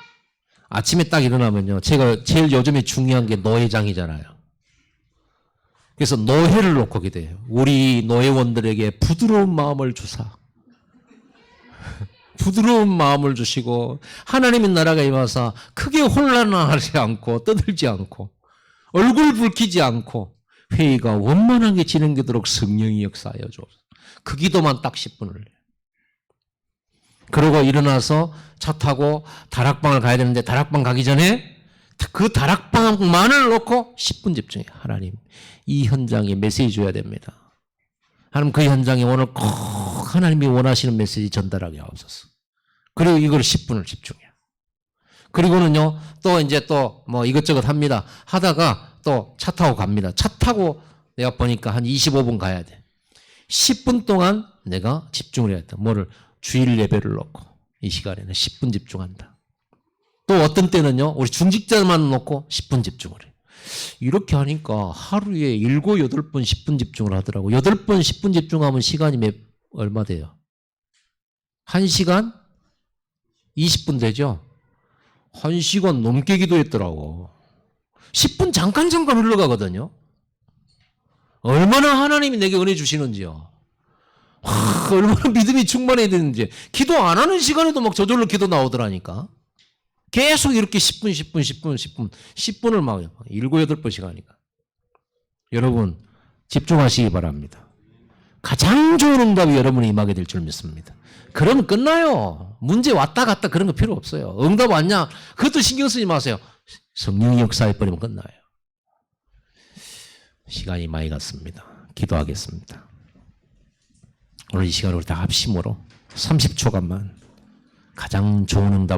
A: 아침에 딱 일어나면요 제가 제일 요즘에 중요한 게 노회장이잖아요. 그래서 노회를 놓고 기도해요. 우리 노회원들에게 부드러운 마음을 주사. 부드러운 마음을 주시고 하나님의 나라가 임하사 크게 혼란하지 않고 떠들지 않고 얼굴 붉히지 않고 회의가 원만하게 진행되도록 성령이 역사하여 주옵소서. 그 기도만 딱 10분을 해요. 그러고 일어나서 차 타고 다락방을 가야 되는데 다락방 가기 전에 그 다락방만을 놓고 10분 집중해요. 하나님 이 현장에 메시지 줘야 됩니다. 하나님 그 현장에 오늘 꼭 하나님이 원하시는 메시지 전달하게 하옵소서. 그리고 이걸 10분을 집중해요. 그리고는요 또 이제 또 뭐 이것저것 합니다. 하다가 또 차 타고 갑니다. 차 타고 내가 보니까 한 25분 가야 돼. 10분 동안 내가 집중을 해야 돼. 뭐를 주일 예배를 놓고 이 시간에는 10분 집중한다. 또 어떤 때는요 우리 중직자만 놓고 10분 집중을 해요. 이렇게 하니까 하루에 7, 8번 10분 집중을 하더라고. 8번 10분 집중하면 시간이 얼마 돼요? 1시간 20분 되죠? 1시간 넘게 기도했더라고. 10분 잠깐 흘러가거든요. 얼마나 하나님이 내게 은혜 주시는지요. 얼마나 믿음이 충만해야 되는지. 기도 안 하는 시간에도 막 저절로 기도 나오더라니까. 계속 이렇게 10분을 막 7, 8번씩 하니까. 여러분 집중하시기 바랍니다. 가장 좋은 응답이 여러분이 임하게 될 줄 믿습니다. 그러면 끝나요. 문제 왔다 갔다 그런 거 필요 없어요. 응답 왔냐? 그것도 신경 쓰지 마세요. 성령이 역사해버리면 끝나요. 시간이 많이 갔습니다. 기도하겠습니다. 오늘 이 시간을 우리 다 합심으로 30초간만 가장 좋은 응답